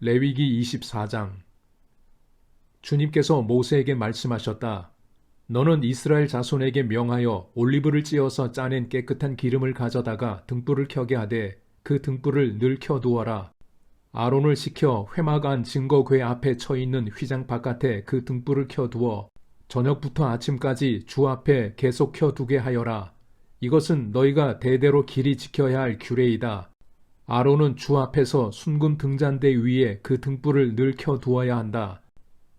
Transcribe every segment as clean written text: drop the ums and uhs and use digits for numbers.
레위기 24장. 주님께서 모세에게 말씀하셨다. 너는 이스라엘 자손에게 명하여 올리브를 찧어서 짜낸 깨끗한 기름을 가져다가 등불을 켜게 하되 그 등불을 늘 켜두어라. 아론을 시켜 회막 안 증거궤 앞에 처있는 휘장 바깥에 그 등불을 켜두어 저녁부터 아침까지 주 앞에 계속 켜두게 하여라. 이것은 너희가 대대로 길이 지켜야 할 규례이다. 아론은 주 앞에서 순금 등잔대 위에 그 등불을 늘 켜두어야 한다.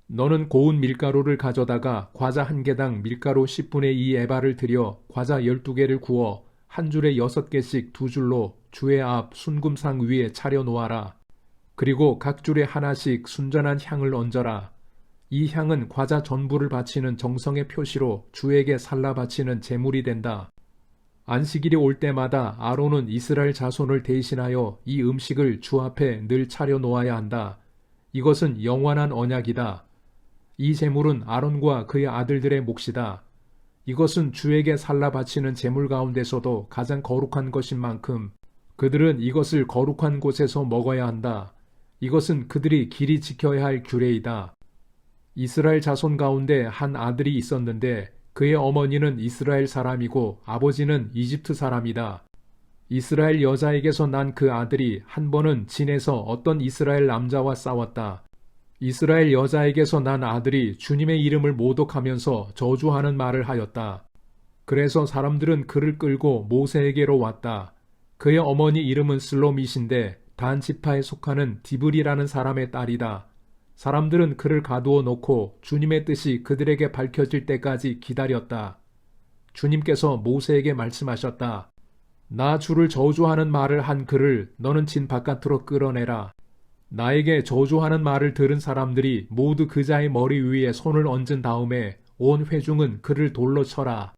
너는 고운 밀가루를 가져다가 과자 한 개당 밀가루 10분의 2 에바를 들여 과자 12개를 구워 한 줄에 6개씩 두 줄로 주의 앞 순금상 위에 차려 놓아라. 그리고 각 줄에 하나씩 순전한 향을 얹어라. 이 향은 과자 전부를 바치는 정성의 표시로 주에게 살라 바치는 제물이 된다. 안식일이 올 때마다 아론은 이스라엘 자손을 대신하여 이 음식을 주 앞에 늘 차려 놓아야 한다. 이것은 영원한 언약이다. 이 제물은 아론과 그의 아들들의 몫이다. 이것은 주에게 살라 바치는 제물 가운데서도 가장 거룩한 것인 만큼 그들은 이것을 거룩한 곳에서 먹어야 한다. 이것은 그들이 길이 지켜야 할 규례이다. 이스라엘 자손 가운데 한 아들이 있었는데 그의 어머니는 이스라엘 사람이고 아버지는 이집트 사람이다. 이스라엘 여자에게서 난 그 아들이 한 번은 진에서 어떤 이스라엘 남자와 싸웠다. 이스라엘 여자에게서 난 아들이 주님의 이름을 모독하면서 저주하는 말을 하였다. 그래서 사람들은 그를 끌고 모세에게로 왔다. 그의 어머니 이름은 슬로밋인데 단 지파에 속하는 디브리라는 사람의 딸이다. 사람들은 그를 가두어 놓고 주님의 뜻이 그들에게 밝혀질 때까지 기다렸다. 주님께서 모세에게 말씀하셨다. 나 주를 저주하는 말을 한 그를 너는 진 바깥으로 끌어내라. 나에게 저주하는 말을 들은 사람들이 모두 그 자의 머리 위에 손을 얹은 다음에 온 회중은 그를 돌로 쳐라.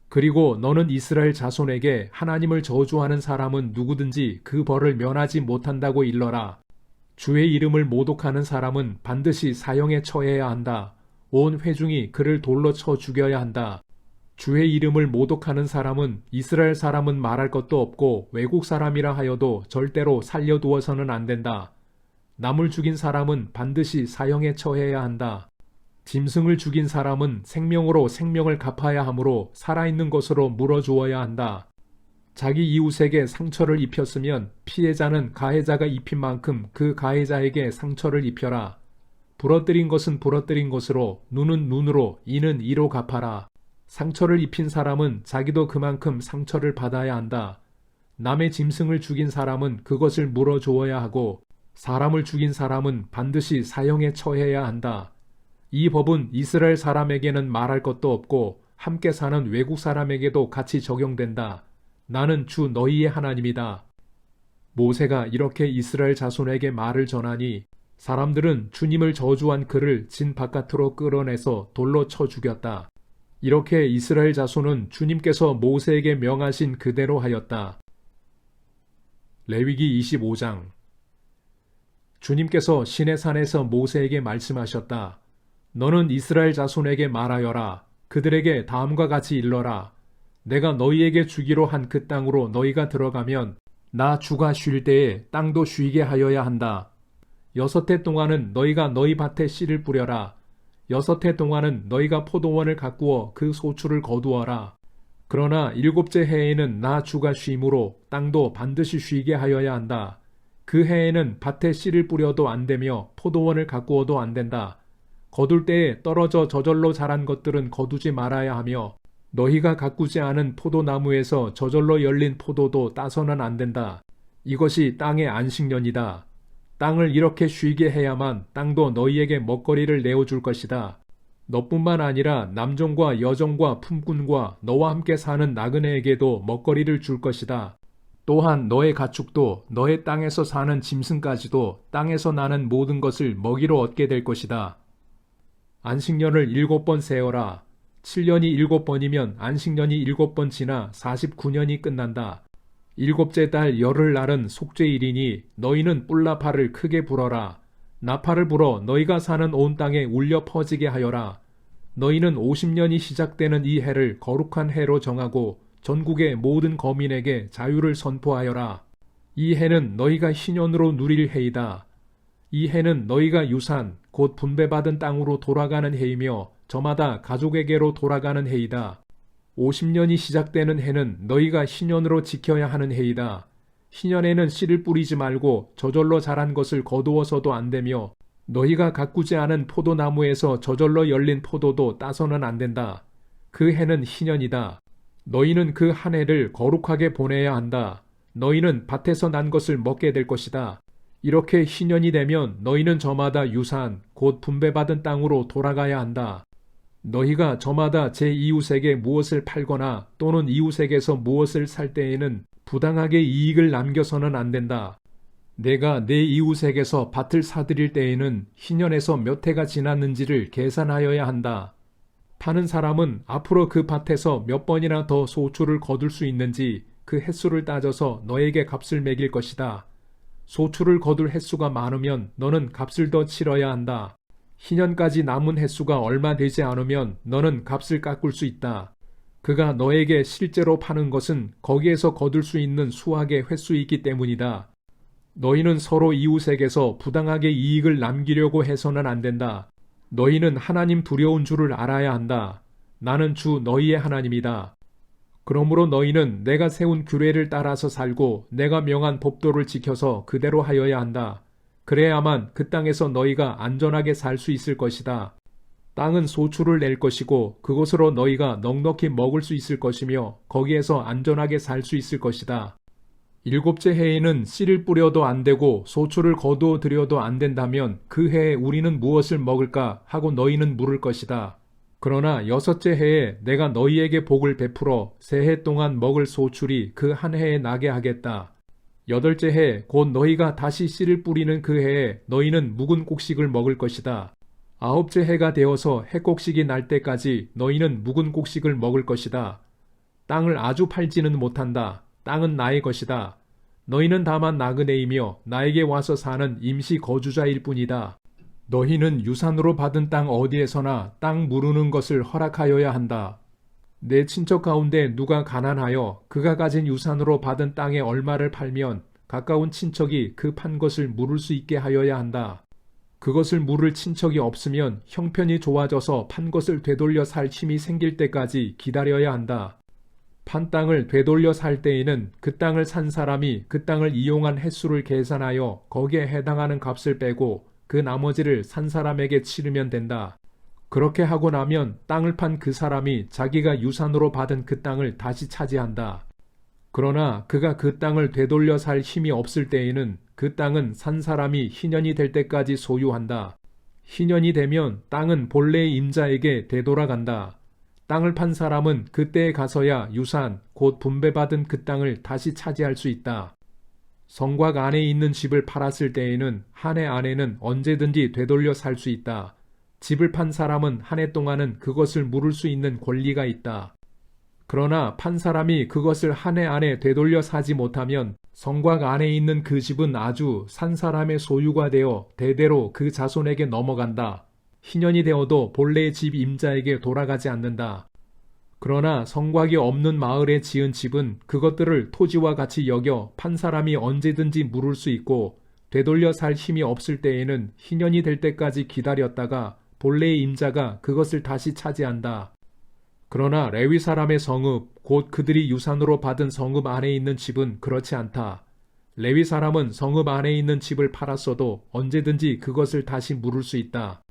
그리고 너는 이스라엘 자손에게 하나님을 저주하는 사람은 누구든지 그 벌을 면하지 못한다고 일러라. 주의 이름을 모독하는 사람은 반드시 사형에 처해야 한다. 온 회중이 그를 돌로 쳐 죽여야 한다. 주의 이름을 모독하는 사람은 이스라엘 사람은 말할 것도 없고 외국 사람이라 하여도 절대로 살려두어서는 안 된다. 남을 죽인 사람은 반드시 사형에 처해야 한다. 짐승을 죽인 사람은 생명으로 생명을 갚아야 하므로 살아있는 것으로 물어주어야 한다. 자기 이웃에게 상처를 입혔으면 피해자는 가해자가 입힌 만큼 그 가해자에게 상처를 입혀라. 부러뜨린 것은 부러뜨린 것으로, 눈은 눈으로, 이는 이로 갚아라. 상처를 입힌 사람은 자기도 그만큼 상처를 받아야 한다. 남의 짐승을 죽인 사람은 그것을 물어주어야 하고 사람을 죽인 사람은 반드시 사형에 처해야 한다. 이 법은 이스라엘 사람에게는 말할 것도 없고 함께 사는 외국 사람에게도 같이 적용된다. 나는 주 너희의 하나님이다. 모세가 이렇게 이스라엘 자손에게 말을 전하니 사람들은 주님을 저주한 그를 진 바깥으로 끌어내서 돌로 쳐 죽였다. 이렇게 이스라엘 자손은 주님께서 모세에게 명하신 그대로 하였다. 레위기 25장. 주님께서 시내산에서 모세에게 말씀하셨다. 너는 이스라엘 자손에게 말하여라. 그들에게 다음과 같이 일러라. 내가 너희에게 주기로 한 그 땅으로 너희가 들어가면 나 주가 쉴 때에 땅도 쉬게 하여야 한다. 6해 동안은 너희가 너희 밭에 씨를 뿌려라. 6해 동안은 너희가 포도원을 가꾸어 그 소출을 거두어라. 그러나 7째 해에는 나 주가 쉼으로 땅도 반드시 쉬게 하여야 한다. 그 해에는 밭에 씨를 뿌려도 안 되며 포도원을 가꾸어도 안 된다. 거둘 때에 떨어져 저절로 자란 것들은 거두지 말아야 하며 너희가 가꾸지 않은 포도나무에서 저절로 열린 포도도 따서는 안 된다. 이것이 땅의 안식년이다. 땅을 이렇게 쉬게 해야만 땅도 너희에게 먹거리를 내어줄 것이다. 너뿐만 아니라 남종과 여종과 품꾼과 너와 함께 사는 나그네에게도 먹거리를 줄 것이다. 또한 너의 가축도 너의 땅에서 사는 짐승까지도 땅에서 나는 모든 것을 먹이로 얻게 될 것이다. 안식년을 7번 세어라. 7년이 7번이면 안식년이 7번 지나 49년이 끝난다. 7째 달 열흘날은 속죄일이니 너희는 뿔나팔을 크게 불어라. 나팔을 불어 너희가 사는 온 땅에 울려 퍼지게 하여라. 너희는 50년이 시작되는 이 해를 거룩한 해로 정하고 전국의 모든 거민에게 자유를 선포하여라. 이 해는 너희가 희년으로 누릴 해이다. 이 해는 너희가 유산, 곧 분배받은 땅으로 돌아가는 해이며 저마다 가족에게로 돌아가는 해이다. 50년이 시작되는 해는 너희가 희년으로 지켜야 하는 해이다. 희년에는 씨를 뿌리지 말고 저절로 자란 것을 거두어서도 안 되며 너희가 가꾸지 않은 포도나무에서 저절로 열린 포도도 따서는 안 된다. 그 해는 희년이다. 너희는 그 한 해를 거룩하게 보내야 한다. 너희는 밭에서 난 것을 먹게 될 것이다. 이렇게 희년이 되면 너희는 저마다 유산, 곧 분배받은 땅으로 돌아가야 한다. 너희가 저마다 제 이웃에게 무엇을 팔거나 또는 이웃에게서 무엇을 살 때에는 부당하게 이익을 남겨서는 안 된다. 내가 내 이웃에게서 밭을 사들일 때에는 희년에서 몇 해가 지났는지를 계산하여야 한다. 파는 사람은 앞으로 그 밭에서 몇 번이나 더 소출을 거둘 수 있는지 그 횟수를 따져서 너에게 값을 매길 것이다. 소출을 거둘 횟수가 많으면 너는 값을 더 치러야 한다. 희년까지 남은 횟수가 얼마 되지 않으면 너는 값을 깎을 수 있다. 그가 너에게 실제로 파는 것은 거기에서 거둘 수 있는 수확의 횟수이기 때문이다. 너희는 서로 이웃에게서 부당하게 이익을 남기려고 해서는 안 된다. 너희는 하나님 두려운 줄을 알아야 한다. 나는 주 너희의 하나님이다. 그러므로 너희는 내가 세운 규례를 따라서 살고 내가 명한 법도를 지켜서 그대로 하여야 한다. 그래야만 그 땅에서 너희가 안전하게 살 수 있을 것이다. 땅은 소출을 낼 것이고 그곳으로 너희가 넉넉히 먹을 수 있을 것이며 거기에서 안전하게 살 수 있을 것이다. 일곱째 해에는 씨를 뿌려도 안 되고 소출을 거두어 들여도 안 된다면 그 해에 우리는 무엇을 먹을까 하고 너희는 물을 것이다. 그러나 여섯째 해에 내가 너희에게 복을 베풀어 새 해 동안 먹을 소출이 그 한 해에 나게 하겠다. 여덟째 해 곧 너희가 다시 씨를 뿌리는 그 해에 너희는 묵은 곡식을 먹을 것이다. 아홉째 해가 되어서 해곡식이 날 때까지 너희는 묵은 곡식을 먹을 것이다. 땅을 아주 팔지는 못한다. 땅은 나의 것이다. 너희는 다만 나그네이며 나에게 와서 사는 임시 거주자일 뿐이다. 너희는 유산으로 받은 땅 어디에서나 땅 무르는 것을 허락하여야 한다. 내 친척 가운데 누가 가난하여 그가 가진 유산으로 받은 땅의 얼마를 팔면 가까운 친척이 그 판 것을 물을 수 있게 하여야 한다. 그것을 물을 친척이 없으면 형편이 좋아져서 판 것을 되돌려 살 힘이 생길 때까지 기다려야 한다. 판 땅을 되돌려 살 때에는 그 땅을 산 사람이 그 땅을 이용한 횟수를 계산하여 거기에 해당하는 값을 빼고 그 나머지를 산 사람에게 치르면 된다. 그렇게 하고 나면 땅을 판 그 사람이 자기가 유산으로 받은 그 땅을 다시 차지한다. 그러나 그가 그 땅을 되돌려 살 힘이 없을 때에는 그 땅은 산 사람이 희년이 될 때까지 소유한다. 희년이 되면 땅은 본래의 임자에게 되돌아간다. 땅을 판 사람은 그때에 가서야 유산, 곧 분배받은 그 땅을 다시 차지할 수 있다. 성곽 안에 있는 집을 팔았을 때에는 한 해 안에는 언제든지 되돌려 살 수 있다. 집을 판 사람은 한 해 동안은 그것을 물을 수 있는 권리가 있다. 그러나 판 사람이 그것을 한 해 안에 되돌려 사지 못하면 성곽 안에 있는 그 집은 아주 산 사람의 소유가 되어 대대로 그 자손에게 넘어간다. 희년이 되어도 본래의 집 임자에게 돌아가지 않는다. 그러나 성곽이 없는 마을에 지은 집은 그것들을 토지와 같이 여겨 판 사람이 언제든지 물을 수 있고 되돌려 살 힘이 없을 때에는 희년이 될 때까지 기다렸다가 본래의 임자가 그것을 다시 차지한다. 그러나 레위 사람의 성읍, 곧 그들이 유산으로 받은 성읍 안에 있는 집은 그렇지 않다. 레위 사람은 성읍 안에 있는 집을 팔았어도 언제든지 그것을 다시 물을 수 있다.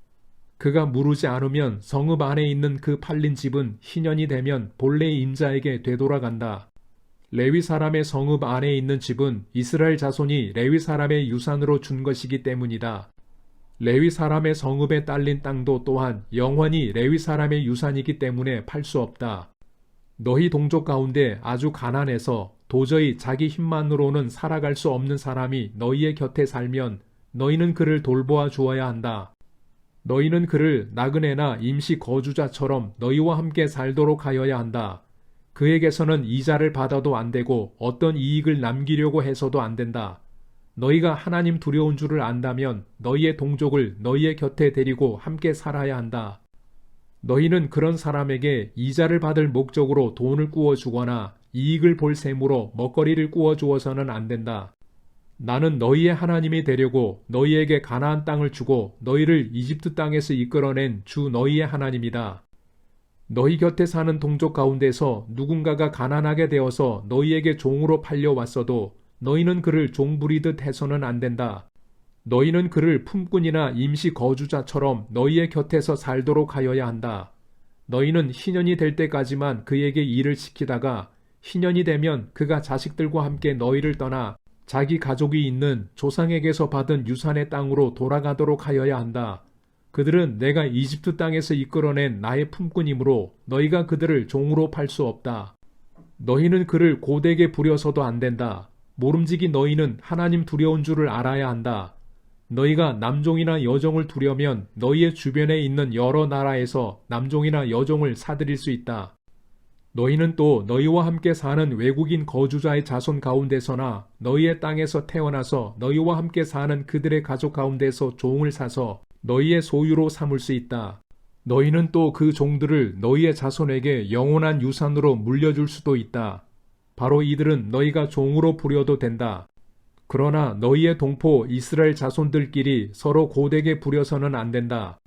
그가 무르지 않으면 성읍 안에 있는 그 팔린 집은 희년이 되면 본래의 임자에게 되돌아간다. 레위 사람의 성읍 안에 있는 집은 이스라엘 자손이 레위 사람의 유산으로 준 것이기 때문이다. 레위 사람의 성읍에 딸린 땅도 또한 영원히 레위 사람의 유산이기 때문에 팔 수 없다. 너희 동족 가운데 아주 가난해서 도저히 자기 힘만으로는 살아갈 수 없는 사람이 너희의 곁에 살면 너희는 그를 돌보아 주어야 한다. 너희는 그를 나그네나 임시 거주자처럼 너희와 함께 살도록 하여야 한다. 그에게서는 이자를 받아도 안 되고 어떤 이익을 남기려고 해서도 안 된다. 너희가 하나님 두려운 줄을 안다면 너희의 동족을 너희의 곁에 데리고 함께 살아야 한다. 너희는 그런 사람에게 이자를 받을 목적으로 돈을 꾸어주거나 이익을 볼 셈으로 먹거리를 꾸어주어서는 안 된다. 나는 너희의 하나님이 되려고 너희에게 가나안 땅을 주고 너희를 이집트 땅에서 이끌어낸 주 너희의 하나님이다. 너희 곁에 사는 동족 가운데서 누군가가 가난하게 되어서 너희에게 종으로 팔려왔어도 너희는 그를 종부리듯 해서는 안 된다. 너희는 그를 품꾼이나 임시 거주자처럼 너희의 곁에서 살도록 하여야 한다. 너희는 희년이 될 때까지만 그에게 일을 시키다가 희년이 되면 그가 자식들과 함께 너희를 떠나 자기 가족이 있는 조상에게서 받은 유산의 땅으로 돌아가도록 하여야 한다. 그들은 내가 이집트 땅에서 이끌어낸 나의 품꾼이므로 너희가 그들을 종으로 팔 수 없다. 너희는 그를 고되게 부려서도 안 된다. 모름지기 너희는 하나님 두려운 줄을 알아야 한다. 너희가 남종이나 여종을 두려면 너희의 주변에 있는 여러 나라에서 남종이나 여종을 사들일 수 있다. 너희는 또 너희와 함께 사는 외국인 거주자의 자손 가운데서나 너희의 땅에서 태어나서 너희와 함께 사는 그들의 가족 가운데서 종을 사서 너희의 소유로 삼을 수 있다. 너희는 또 그 종들을 너희의 자손에게 영원한 유산으로 물려줄 수도 있다. 바로 이들은 너희가 종으로 부려도 된다. 그러나 너희의 동포 이스라엘 자손들끼리 서로 고되게 부려서는 안 된다.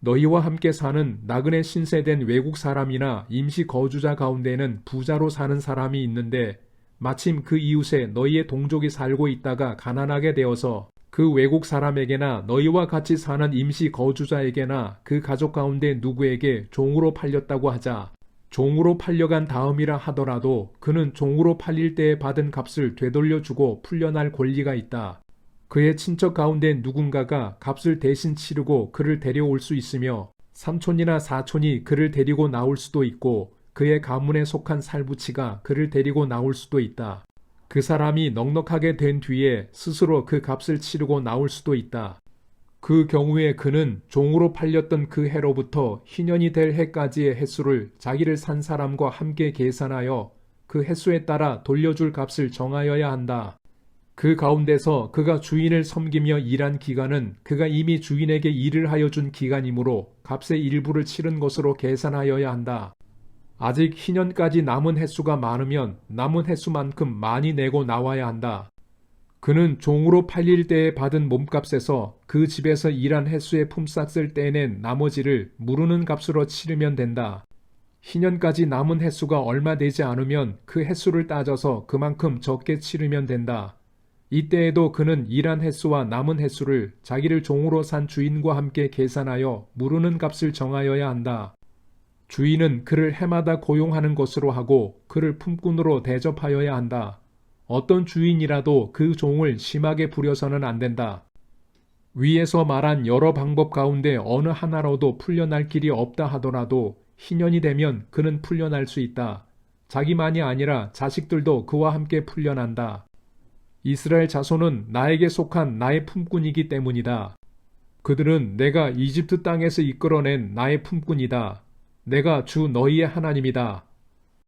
너희와 함께 사는 나그네 신세된 외국 사람이나 임시 거주자 가운데는 부자로 사는 사람이 있는데 마침 그 이웃에 너희의 동족이 살고 있다가 가난하게 되어서 그 외국 사람에게나 너희와 같이 사는 임시 거주자에게나 그 가족 가운데 누구에게 종으로 팔렸다고 하자. 종으로 팔려간 다음이라 하더라도 그는 종으로 팔릴 때에 받은 값을 되돌려주고 풀려날 권리가 있다. 그의 친척 가운데 누군가가 값을 대신 치르고 그를 데려올 수 있으며 삼촌이나 사촌이 그를 데리고 나올 수도 있고 그의 가문에 속한 살부치가 그를 데리고 나올 수도 있다. 그 사람이 넉넉하게 된 뒤에 스스로 그 값을 치르고 나올 수도 있다. 그 경우에 그는 종으로 팔렸던 그 해로부터 희년이 될 해까지의 횟수를 자기를 산 사람과 함께 계산하여 그 횟수에 따라 돌려줄 값을 정하여야 한다. 그 가운데서 그가 주인을 섬기며 일한 기간은 그가 이미 주인에게 일을 하여 준 기간이므로 값의 일부를 치른 것으로 계산하여야 한다. 아직 희년까지 남은 횟수가 많으면 남은 횟수만큼 많이 내고 나와야 한다. 그는 종으로 팔릴 때에 받은 몸값에서 그 집에서 일한 횟수의 품삯을 떼낸 나머지를 무르는 값으로 치르면 된다. 희년까지 남은 횟수가 얼마 되지 않으면 그 횟수를 따져서 그만큼 적게 치르면 된다. 이때에도 그는 일한 횟수와 남은 횟수를 자기를 종으로 산 주인과 함께 계산하여 무르는 값을 정하여야 한다. 주인은 그를 해마다 고용하는 것으로 하고 그를 품꾼으로 대접하여야 한다. 어떤 주인이라도 그 종을 심하게 부려서는 안 된다. 위에서 말한 여러 방법 가운데 어느 하나로도 풀려날 길이 없다 하더라도 희년이 되면 그는 풀려날 수 있다. 자기만이 아니라 자식들도 그와 함께 풀려난다. 이스라엘 자손은 나에게 속한 나의 품꾼이기 때문이다. 그들은 내가 이집트 땅에서 이끌어낸 나의 품꾼이다. 내가 주 너희의 하나님이다.